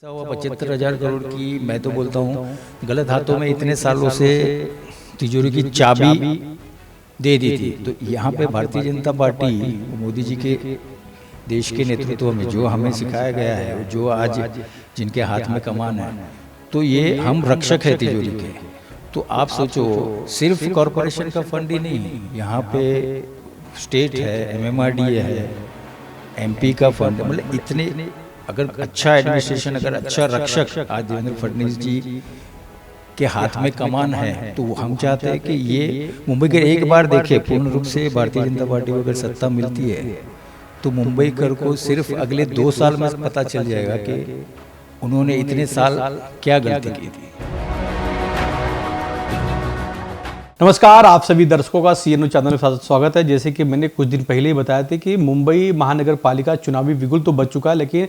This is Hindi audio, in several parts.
हुआ 75,000 करोड़ की, मैं तो बोलता हूँ गलत हाथों में इतने सालों से तिजोरी की चाबी दे दी थी। तो यहाँ पे भारतीय जनता पार्टी मोदी जी के देश के नेतृत्व में जो हमें सिखाया गया है, जो आज जिनके हाथ में कमान है, तो ये हम रक्षक है तिजोरी के। तो आप सोचो, सिर्फ कॉरपोरेशन का फंड ही नहीं, यहाँ पे स्टेट है, एमएमआरडीए है, एमपी का फंड, मतलब इतने, अगर अच्छा एडमिनिस्ट्रेशन, अगर अच्छा रक्षक आज देवेंद्र फडणवीस जी के हाथ में कमान है, तो हम चाहते हैं कि ये मुंबई के एक बार देखे पूर्ण रूप से भारतीय जनता पार्टी को अगर सत्ता मिलती है तो मुंबई कर को सिर्फ अगले 2 साल में पता चल जाएगा कि उन्होंने इतने साल क्या गलती की थी। नमस्कार, आप सभी दर्शकों का सीएनओ चैनल में स्वागत है। जैसे कि मैंने कुछ दिन पहले ही बताया था कि मुंबई महानगर पालिका चुनावी बिगुल तो बच चुका है, लेकिन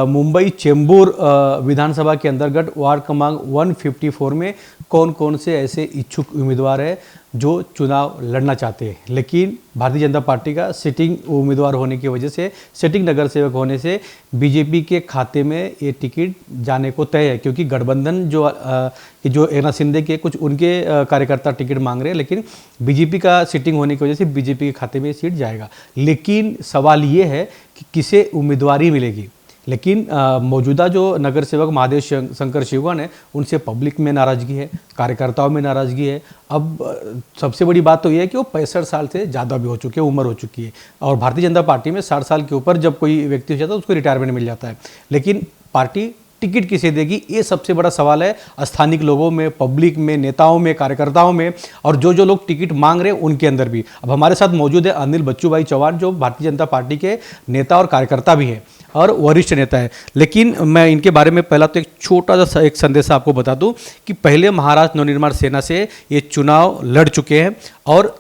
मुंबई चेंबूर विधानसभा के अंतर्गत वार्ड क्रमांक 154 में कौन कौन से ऐसे इच्छुक उम्मीदवार हैं जो चुनाव लड़ना चाहते हैं। लेकिन भारतीय जनता पार्टी का सिटिंग उम्मीदवार होने की वजह से, सिटिंग नगर सेवक होने से बीजेपी के खाते में ये टिकट जाने को तय है, क्योंकि गठबंधन जो एकनाथ शिंदे के कुछ उनके कार्यकर्ता टिकट मांग रहे हैं, लेकिन बीजेपी का सिटिंग होने की वजह से बीजेपी के खाते में सीट जाएगा। लेकिन सवाल ये है कि किसे उम्मीदवारी मिलेगी। लेकिन मौजूदा जो नगर सेवक महादेव शंकर शिवगन है, उनसे पब्लिक में नाराज़गी है, कार्यकर्ताओं में नाराज़गी है। अब सबसे बड़ी बात तो ये है कि वो 65 साल से ज़्यादा भी हो चुके हैं, उम्र हो चुकी है, और भारतीय जनता पार्टी में 60 साल के ऊपर जब कोई व्यक्ति हो जाता है उसको रिटायरमेंट मिल जाता है। लेकिन पार्टी टिकट किसे देगी, ये सबसे बड़ा सवाल है स्थानिक लोगों में, पब्लिक में, नेताओं में, कार्यकर्ताओं में, और जो लोग टिकट मांग रहे हैं उनके अंदर भी। अब हमारे साथ मौजूद है अनिल बच्चू भाई चौहान, जो भारतीय जनता पार्टी के नेता और कार्यकर्ता भी हैं और वरिष्ठ नेता है। लेकिन मैं इनके बारे में पहला तो एक छोटा सा एक संदेश आपको बता दूं कि पहले महाराष्ट्र नवनिर्माण सेना से ये चुनाव लड़ चुके हैं और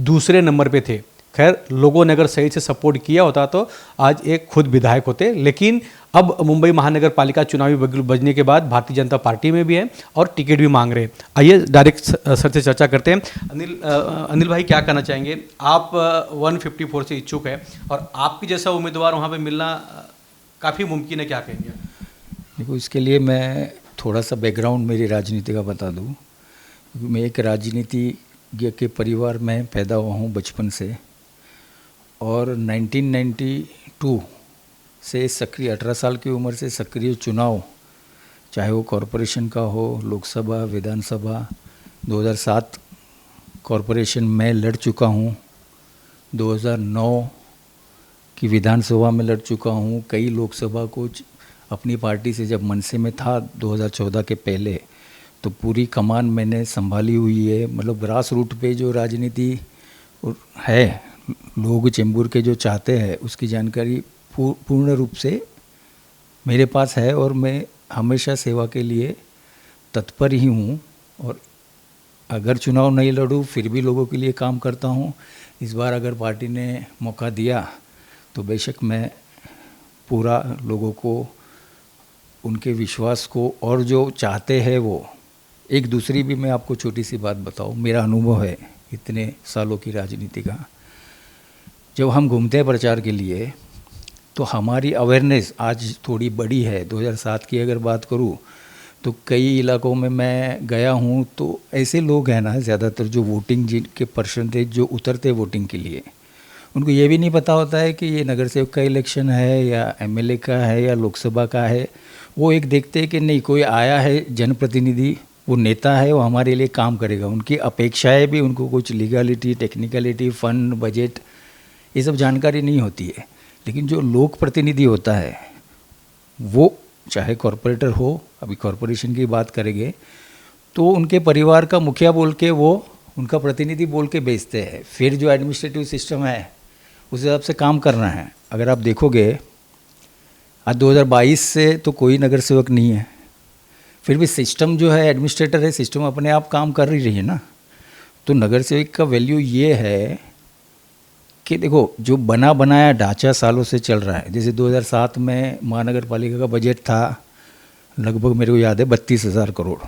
दूसरे नंबर पे थे। खैर, लोगों ने अगर सही से सपोर्ट किया होता तो आज एक खुद विधायक होते। लेकिन अब मुंबई महानगर पालिका चुनावी बजने के बाद भारतीय जनता पार्टी में भी है और टिकट भी मांग रहे हैं। आइए डायरेक्ट सर से चर्चा करते हैं। अनिल भाई, क्या कहना चाहेंगे? आप 154 से इच्छुक है और आपकी जैसा उम्मीदवार वहाँ पे मिलना काफ़ी मुमकिन है, क्या कहेंगे? देखो, इसके लिए मैं थोड़ा सा बैकग्राउंड मेरी राजनीति का बता दूँ। मैं एक राजनीतिज्ञ के परिवार में पैदा हुआ हूँ बचपन से, और 1992 से सक्रिय, 18 साल की उम्र से सक्रिय चुनाव, चाहे वो कॉरपोरेशन का हो, लोकसभा, विधानसभा, 2007 कॉरपोरेशन में लड़ चुका हूँ, 2009 की विधानसभा में लड़ चुका हूँ, कई लोकसभा को अपनी पार्टी से जब मनसे में था 2014 के पहले, तो पूरी कमान मैंने संभाली हुई है। मतलब ग्रास रूट पे जो राजनीति है, लोग चेंबूर के जो चाहते हैं उसकी जानकारी पूर्ण रूप से मेरे पास है, और मैं हमेशा सेवा के लिए तत्पर ही हूँ। और अगर चुनाव नहीं लड़ूँ फिर भी लोगों के लिए काम करता हूँ। इस बार अगर पार्टी ने मौका दिया तो बेशक मैं पूरा लोगों को, उनके विश्वास को, और जो चाहते हैं वो, एक दूसरी भी मैं आपको छोटी सी बात बताऊँ, मेरा अनुभव है इतने सालों की राजनीति का। जब हम घूमते हैं प्रचार के लिए तो हमारी अवेयरनेस आज थोड़ी बड़ी है। 2007 की अगर बात करूं तो कई इलाकों में मैं गया हूं, तो ऐसे लोग हैं ना, ज़्यादातर जो वोटिंग, जिनके परसेंटेज जो उतरते वोटिंग के लिए, उनको ये भी नहीं पता होता है कि ये नगर सेवक का इलेक्शन है या एमएलए का है या लोकसभा का है। वो एक देखते हैं कि नहीं, कोई आया है जनप्रतिनिधि, वो नेता है, वो हमारे लिए काम करेगा। उनकी अपेक्षाएँ भी, उनको कुछ लीगलिटी, टेक्निकलिटी, फंड, बजट, ये सब जानकारी नहीं होती है। लेकिन जो लोक प्रतिनिधि होता है, वो चाहे कॉरपोरेटर हो, अभी कॉरपोरेशन की बात करेंगे, तो उनके परिवार का मुखिया बोल के वो उनका प्रतिनिधि बोल के बेचते हैं। फिर जो एडमिनिस्ट्रेटिव सिस्टम है उस हिसाब से काम करना है। अगर आप देखोगे आज 2022 से तो कोई नगर सेवक नहीं है, फिर भी सिस्टम जो है, एडमिनिस्ट्रेटर है, सिस्टम अपने आप काम कर रही है ना। तो नगर सेवक का वैल्यू ये है कि देखो, जो बना बनाया ढांचा सालों से चल रहा है। जैसे 2007 में महानगर पालिका का बजट था लगभग, मेरे को याद है, 32,000 करोड़,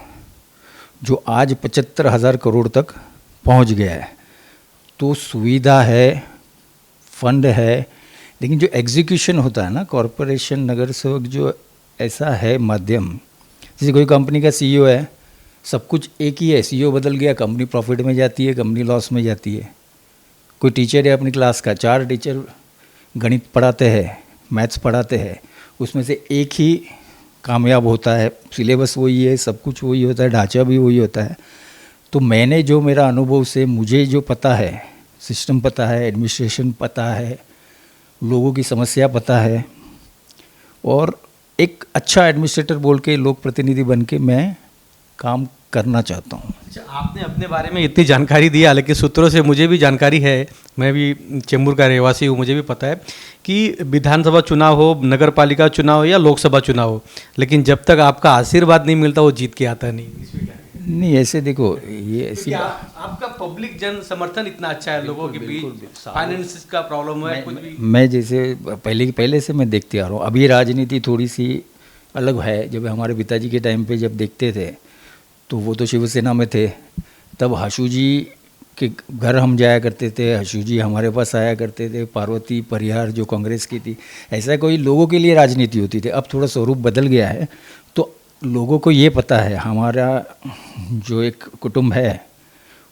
जो आज 75,000 करोड़ तक पहुंच गया है। तो सुविधा है, फंड है, लेकिन जो एग्जीक्यूशन होता है ना, कॉरपोरेशन, नगर सेवक जो ऐसा है माध्यम, जैसे कोई कंपनी का सीईओ है, सब कुछ एक ही है, सीईओ बदल गया, कंपनी प्रॉफिट में जाती है, कंपनी लॉस में जाती है। कोई टीचर है अपनी क्लास का, 4 टीचर गणित पढ़ाते हैं, मैथ्स पढ़ाते हैं, उसमें से एक ही कामयाब होता है, सिलेबस वही है, सब कुछ वही होता है, ढांचा भी वही होता है। तो मैंने जो मेरा अनुभव से मुझे जो पता है, सिस्टम पता है, एडमिनिस्ट्रेशन पता है, लोगों की समस्या पता है, और एक अच्छा एडमिनिस्ट्रेटर बोल के, लोक प्रतिनिधि बन के मैं काम करना चाहता हूँ। अच्छा, आपने अपने बारे में इतनी जानकारी दी, हालांकि सूत्रों से मुझे भी जानकारी है, मैं भी चेंबूर का रहवासी हूँ, मुझे भी पता है कि विधानसभा चुनाव हो, नगर पालिका चुनाव हो या लोकसभा चुनाव हो, लेकिन जब तक आपका आशीर्वाद नहीं मिलता वो जीत के आता नहीं। इसमें क्या है? नहीं, ऐसे देखो, ये ऐसी आपका पब्लिक जन समर्थन इतना अच्छा है, लोगों के बीच फाइनेंस का प्रॉब्लम है, कुछ भी। मैं जैसे पहले से मैं देखते आ रहा हूँ, अभी राजनीति थोड़ी सी अलग है। जब हमारे पिताजी के टाइम पे जब देखते थे, तो वो तो शिवसेना में थे, तब हशू जी के घर हम जाया करते थे, हशू जी हमारे पास आया करते थे, पार्वती परिहार जो कांग्रेस की थी, ऐसा कोई लोगों के लिए राजनीति होती थी। अब थोड़ा स्वरूप बदल गया है, तो लोगों को ये पता है, हमारा जो एक कुटुंब है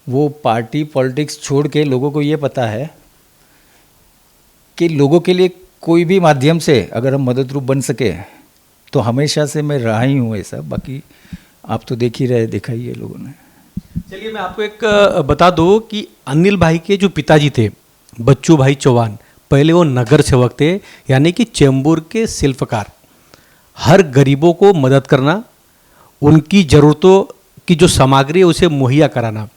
वो पार्टी पॉलिटिक्स छोड़ के लोगों को ये पता है कि लोगों के लिए कोई भी माध्यम से अगर हम मदद रूप बन सके, तो हमेशा से मैं रहा ही हूँ ऐसा। बाकी आप तो देख ही रहे, देखा ही है लोगों ने। चलिए, मैं आपको एक बता दूं कि अनिल भाई के जो पिताजी थे, बच्चू भाई चौहान, पहले वो नगर सेवक थे, यानी कि चेंबूर के शिल्पकार। हर गरीबों को मदद करना, उनकी ज़रूरतों की जो सामग्री है उसे मुहैया कराना।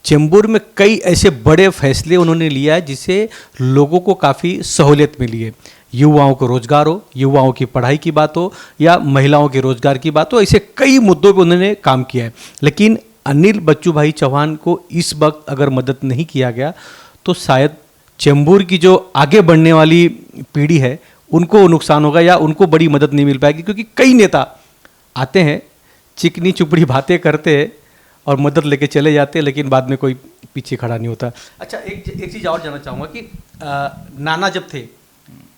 चेंबूर में कई ऐसे बड़े फैसले उन्होंने लिया है जिससे लोगों को काफ़ी सहूलियत मिली है। युवाओं को रोजगार हो, युवाओं की पढ़ाई की बात हो या महिलाओं के रोजगार की बात हो, ऐसे कई मुद्दों पर उन्होंने काम किया है। लेकिन अनिल बच्चू भाई चौहान को इस वक्त अगर मदद नहीं किया गया तो शायद चेंबूर की जो आगे बढ़ने वाली पीढ़ी है उनको नुकसान होगा या उनको बड़ी मदद नहीं मिल पाएगी, क्योंकि कई नेता आते हैं, चिकनी चुपड़ी बातें करते हैं और मदद लेके चले जाते हैं, लेकिन बाद में कोई पीछे खड़ा नहीं होता। अच्छा, एक चीज़ और जानना चाहूँगा कि नाना जब थे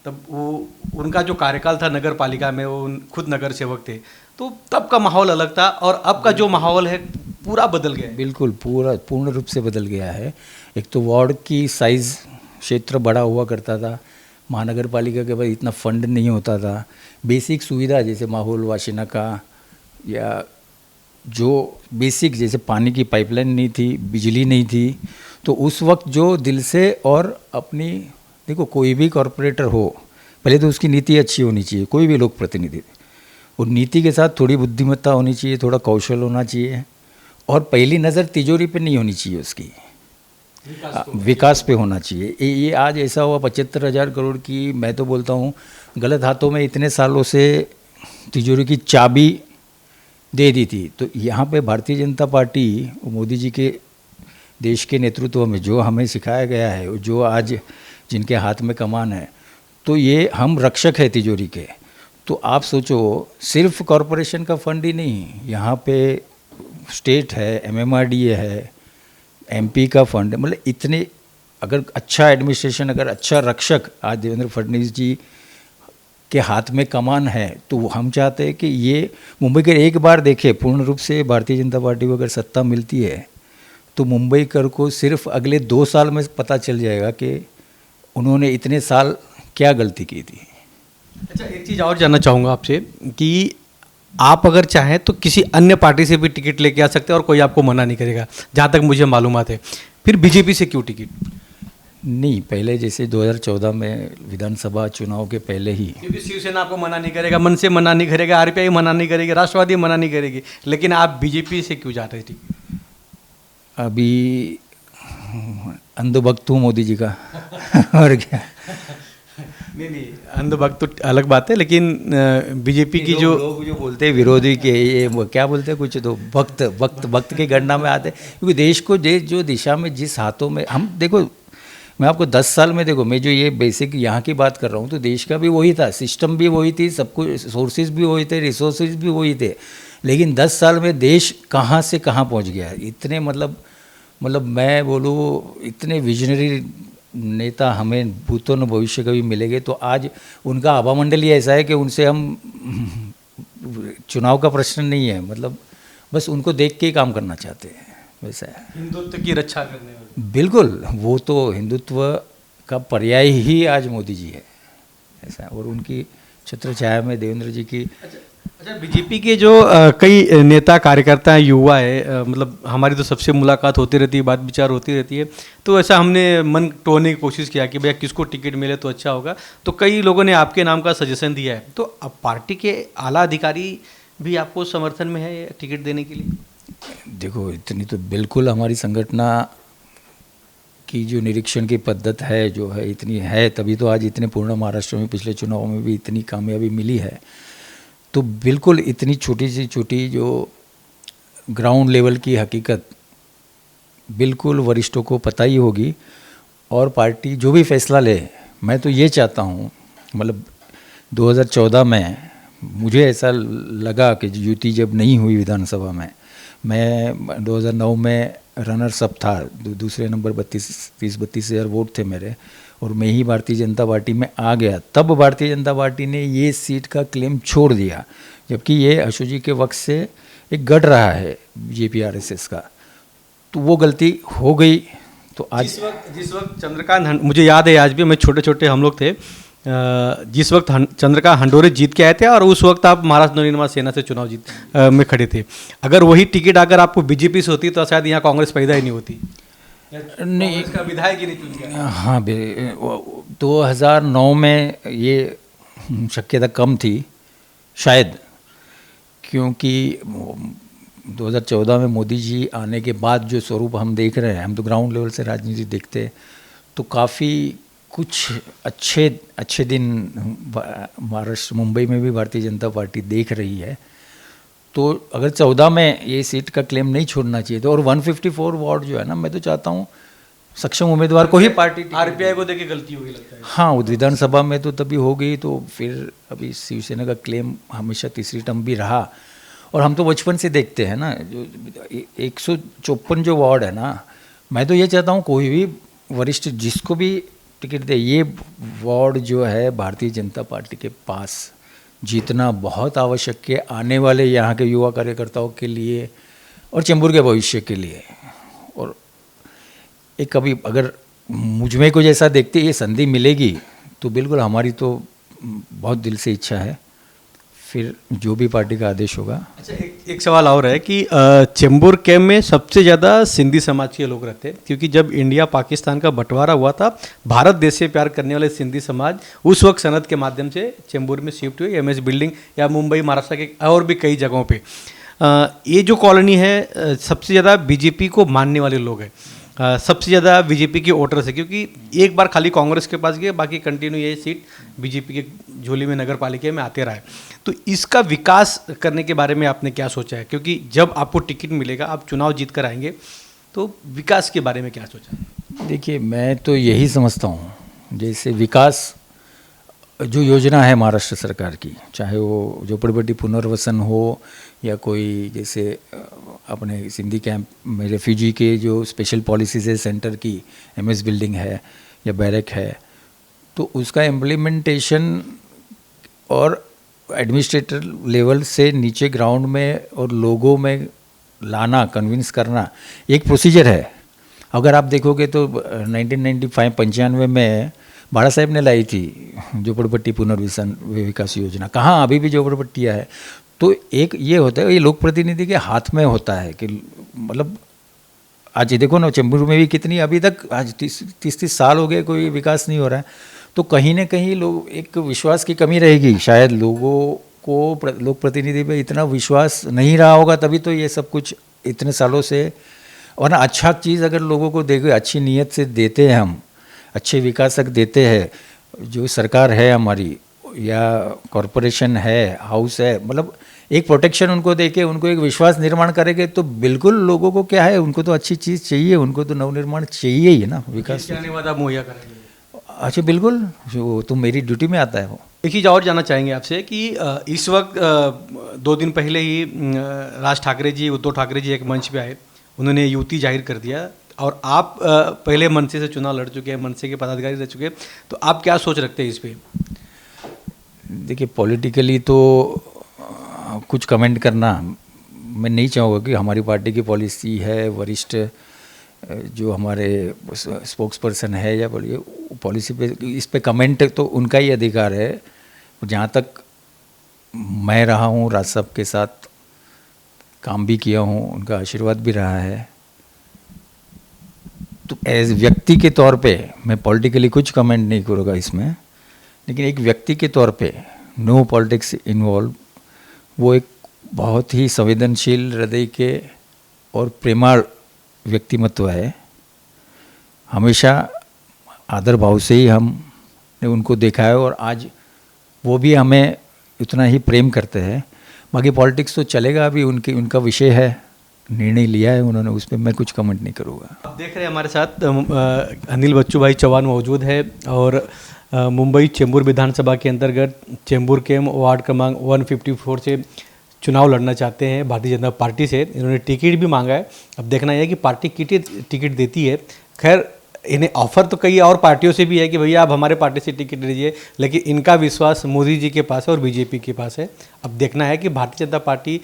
तब वो उनका जो कार्यकाल था नगर पालिका में, वो खुद नगर सेवक थे, तो तब का माहौल अलग था और अब का जो माहौल है पूरा बदल गया है। बिल्कुल पूर्ण रूप से बदल गया है। एक तो वार्ड की साइज़, क्षेत्र बड़ा हुआ करता था, महानगर पालिका के पास इतना फंड नहीं होता था, बेसिक सुविधा जैसे माहौल वाशिना का या जो बेसिक जैसे पानी की पाइपलाइन नहीं थी, बिजली नहीं थी, तो उस वक्त जो दिल से और अपनी, देखो कोई भी कॉरपोरेटर हो, पहले तो उसकी नीति अच्छी होनी चाहिए, कोई भी लोक प्रतिनिधि, और नीति के साथ थोड़ी बुद्धिमत्ता होनी चाहिए, थोड़ा कौशल होना चाहिए, और पहली नज़र तिजोरी पे नहीं होनी चाहिए, उसकी विकास पे होना चाहिए। ये आज ऐसा हुआ 75,000 करोड़ की, मैं तो बोलता हूँ गलत हाथों में इतने सालों से तिजोरी की चाबी दे दी थी। तो यहाँ पे भारतीय जनता पार्टी, मोदी जी के देश के नेतृत्व में जो हमें सिखाया गया है, जो आज जिनके हाथ में कमान है, तो ये हम रक्षक है तिजोरी के। तो आप सोचो, सिर्फ कॉरपोरेशन का फंड ही नहीं, यहाँ पे स्टेट है, MMRDA है, MP का फंड है, मतलब इतने, अगर अच्छा एडमिनिस्ट्रेशन, अगर अच्छा रक्षक आज देवेंद्र फडणवीस जी के हाथ में कमान है, तो हम चाहते हैं कि ये मुंबई कर एक बार देखे पूर्ण रूप से भारतीय जनता पार्टी को अगर सत्ता मिलती है, तो मुंबई कर को सिर्फ अगले 2 साल में पता चल जाएगा कि उन्होंने इतने साल क्या गलती की थी। अच्छा, एक चीज़ और जानना चाहूँगा आपसे कि आप अगर चाहें तो किसी अन्य पार्टी से भी टिकट लेके आ सकते हैं और कोई आपको मना नहीं करेगा, जहाँ तक मुझे मालूमात है। फिर बीजेपी से क्यों टिकट? नहीं, पहले जैसे 2014 में विधानसभा चुनाव के पहले ही, क्योंकि शिवसेना आपको मना नहीं करेगा, मन से मना नहीं करेगा, RPI मना नहीं करेगी, राष्ट्रवादी मना नहीं करेगी, लेकिन आप बीजेपी से क्यों जाते हैं टिकट? अभी अंधभक्त हूँ मोदी जी का और क्या। नहीं, अंधभक्त तो अलग बात है, लेकिन बीजेपी की जो लोग जो बोलते हैं विरोधी के, ये क्या बोलते हैं, कुछ तो भक्त की गणना में आते हैं, क्योंकि देश को जो दिशा में, जिस हाथों में हम, देखो मैं आपको 10 साल में, देखो मैं जो ये बेसिक यहाँ की बात कर रहा हूँ, तो देश का भी वही था, सिस्टम भी वही थी, सब कुछ सोर्सेज भी वही थे, रिसोर्सेज भी वही थे, लेकिन 10 साल में देश कहाँ से कहाँ पहुँच गया। इतने मतलब मैं बोलूँ, इतने विजनरी नेता हमें भूतों न भविष्य कभी मिलेंगे, तो आज उनका हवामंडल ही ऐसा है कि उनसे हम चुनाव का प्रश्न नहीं है, मतलब बस उनको देख के ही काम करना चाहते हैं, वैसा है। हिंदुत्व की रक्षा करने वाले। बिल्कुल, वो तो हिंदुत्व का पर्याय ही आज मोदी जी है, ऐसा है। और उनकी छत्र छाया में देवेंद्र जी की। अच्छा, बीजेपी के जो कई नेता कार्यकर्ता हैं, युवा है, मतलब हमारी तो सबसे मुलाकात होती रहती है, बात विचार होती रहती है, तो ऐसा हमने मन टोने की कोशिश किया कि भैया किसको टिकट मिले तो अच्छा होगा, तो कई लोगों ने आपके नाम का सजेशन दिया है। तो अब पार्टी के आला अधिकारी भी आपको समर्थन में है टिकट देने के लिए? देखो, इतनी तो बिल्कुल हमारी संगठना की जो निरीक्षण की पद्धत है जो है इतनी है, तभी तो आज इतने पूर्ण महाराष्ट्र में पिछले चुनाव में भी इतनी कामयाबी मिली है। तो बिल्कुल इतनी छोटी सी छोटी जो ग्राउंड लेवल की हकीकत बिल्कुल वरिष्ठों को पता ही होगी, और पार्टी जो भी फैसला ले, मैं तो ये चाहता हूँ, मतलब 2014 में मुझे ऐसा लगा कि युति जब नहीं हुई विधानसभा में, मैं 2009 में रनर्स अप था, दूसरे नंबर 30-32 हज़ार वोट थे मेरे, और मैं ही भारतीय जनता पार्टी में आ गया। तब भारतीय जनता पार्टी ने ये सीट का क्लेम छोड़ दिया, जबकि ये अशोक जी के वक्त से एक गढ़ रहा है जेपीआरएसएस का, तो वो गलती हो गई। तो आज जिस वक्त चंद्रकांत, मुझे याद है आज भी, मैं छोटे छोटे हम लोग थे, जिस वक्त चंद्रकांत हंडोरे जीत के आए थे, और उस वक्त आप महाराष्ट्र नवनिर्माण सेना से चुनाव में खड़े थे। अगर वही टिकट अगर आपको बीजेपी से होती तो शायद यहाँ कांग्रेस पैदा ही नहीं होती, नहीं, इसका विधायक ही नहीं चुन गया। हाँ, 2009 में ये शक्यता कम थी शायद, क्योंकि 2014 में मोदी जी आने के बाद जो स्वरूप हम देख रहे हैं, हम तो ग्राउंड लेवल से राजनीति देखते हैं, तो काफ़ी कुछ अच्छे दिन महाराष्ट्र, मुंबई में भी भारतीय जनता पार्टी देख रही है। तो अगर 14 में ये सीट का क्लेम नहीं छोड़ना चाहिए तो, और 154 वार्ड जो है ना, मैं तो चाहता हूँ सक्षम उम्मीदवार को ही पार्टी। आरपीआई को देके गलती होगी लगता है। हाँ, विधानसभा में तो तभी हो गई, तो फिर अभी शिवसेना का क्लेम हमेशा तीसरी टर्म भी रहा, और हम तो बचपन से देखते हैं ना, जो 154 जो वार्ड है ना, मैं तो ये चाहता हूँ कोई भी वरिष्ठ जिसको भी टिकट दे, ये वार्ड जो है भारतीय जनता पार्टी के पास जीतना बहुत आवश्यक है, आने वाले यहाँ के युवा कार्यकर्ताओं के लिए और चेंबूर के भविष्य के लिए। और एक कभी अगर मुझ में कुछ ऐसा देखते ये संधि मिलेगी तो बिल्कुल हमारी तो बहुत दिल से इच्छा है, फिर जो भी पार्टी का आदेश होगा। अच्छा, एक सवाल और है कि चेंबूर कैंप में सबसे ज़्यादा सिंधी समाज के लोग रहते हैं, क्योंकि जब इंडिया पाकिस्तान का बंटवारा हुआ था, भारत देश से प्यार करने वाले सिंधी समाज उस वक्त सनद के माध्यम से चेंबूर में शिफ्ट हुए, एमएस बिल्डिंग या मुंबई महाराष्ट्र के और भी कई जगहों पे। ये जो कॉलोनी है सबसे ज़्यादा बीजेपी को मानने वाले लोग हैं, सबसे ज़्यादा बीजेपी के वोटर्स है, क्योंकि एक बार खाली कांग्रेस के पास गए, बाकी कंटिन्यू ये सीट बीजेपी के झोली में नगर पालिका में आते रहा है। तो इसका विकास करने के बारे में आपने क्या सोचा है? क्योंकि जब आपको टिकट मिलेगा, आप चुनाव जीत कर आएंगे, तो विकास के बारे में क्या सोचा है? देखिए, मैं तो यही समझता हूँ, जैसे विकास जो योजना है महाराष्ट्र सरकार की, चाहे वो झोपड़पट्टी पुनर्वसन हो या कोई जैसे अपने सिंधी कैंप में रेफ्यूजी के जो स्पेशल पॉलिसीज़ है सेंटर की, एमएस बिल्डिंग है या बैरक है, तो उसका इम्प्लीमेंटेशन और एडमिनिस्ट्रेटर लेवल से नीचे ग्राउंड में और लोगों में लाना, कन्विंस करना एक प्रोसीजर है। अगर आप देखोगे तो 1995 में बाड़ा साहेब ने लाई थी झोपड़पट्टी पुनर्वसन विकास योजना। कहाँ अभी भी झोपड़पट्टियाँ है। तो एक ये होता है, ये लोक प्रतिनिधि के हाथ में होता है कि मतलब आज देखो ना, चेंबूर में भी कितनी अभी तक आज 30 साल हो गए कोई विकास नहीं हो रहा है। तो कहीं ना कहीं लोग एक विश्वास की कमी रहेगी, शायद लोगों को लोक प्रतिनिधि पे इतना विश्वास नहीं रहा होगा, तभी तो ये सब कुछ इतने सालों से। और ना अच्छा चीज़ अगर लोगों को देखो, अच्छी नीयत से देते हैं, हम अच्छे विकासक देते हैं, जो सरकार है हमारी या कॉरपोरेशन है, हाउस है, मतलब एक प्रोटेक्शन उनको देके उनको एक विश्वास निर्माण करेंगे, तो बिल्कुल लोगों को क्या है, उनको तो अच्छी चीज़ चाहिए, उनको तो नवनिर्माण चाहिए ही ना, विकास मुहैया करेंगे। अच्छा, बिल्कुल, जो तो मेरी ड्यूटी में आता है वो। एक चीज़ और जानना चाहेंगे आपसे कि इस वक्त 2 दिन पहले ही राज ठाकरे जी, उद्धव ठाकरे जी एक मंच पे आए, उन्होंने युति जाहिर कर दिया, और आप पहले मनसे से चुनाव लड़ चुके हैं, मनसे के पदाधिकारी रह चुके हैं, तो आप क्या सोच रखते हैं इस पे? देखिए, पॉलिटिकली तो कुछ कमेंट करना मैं नहीं चाहूँगा कि हमारी पार्टी की पॉलिसी है, वरिष्ठ जो हमारे स्पोक्स पर्सन है या बोलिए पॉलिसी पे, इस पे कमेंट तो उनका ही अधिकार है। जहाँ तक मैं रहा हूँ, राज साहब के साथ काम भी किया हूँ, उनका आशीर्वाद भी रहा है, तो एज व्यक्ति के तौर पे मैं पॉलिटिकली कुछ कमेंट नहीं करूँगा इसमें, लेकिन एक व्यक्ति के तौर पे नो पॉलिटिक्स इन्वॉल्व, वो एक बहुत ही संवेदनशील हृदय के और प्रेमाळ व्यक्तिमत्व है। हमेशा आदर भाव से ही हमने उनको देखा है और आज वो भी हमें उतना ही प्रेम करते हैं। बाकी पॉलिटिक्स तो चलेगा, अभी उनका विषय है, निर्णय लिया है उन्होंने, उस पर मैं कुछ कमेंट नहीं करूँगा। आप देख रहे हैं हमारे साथ अनिल बच्चू भाई चौहान मौजूद है और मुंबई चेंबूर विधानसभा के अंतर्गत चेंबूर के वार्ड क्रमांक 154 से चुनाव लड़ना चाहते हैं भारतीय जनता पार्टी से। इन्होंने टिकट भी मांगा है, अब देखना यह है कि पार्टी टिकट देती है। खैर इन्हें ऑफर तो कई और पार्टियों से भी है कि भैया आप हमारे पार्टी से टिकट लीजिए, लेकिन इनका विश्वास मोदी जी के पास है और बीजेपी के पास है। अब देखना है कि भारतीय जनता पार्टी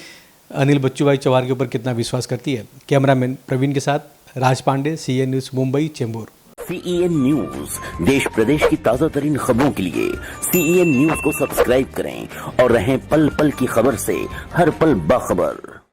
अनिल बच्चू भाई चौहान के ऊपर कितना विश्वास करती है। कैमरामैन प्रवीण के साथ Raj Pandey, CN news Mumbai Chembur. CEN news देश प्रदेश की ताजा तरीन खबरों के लिए CEN न्यूज़ को सब्सक्राइब करें और रहें पल पल की खबर से हर पल बाखबर।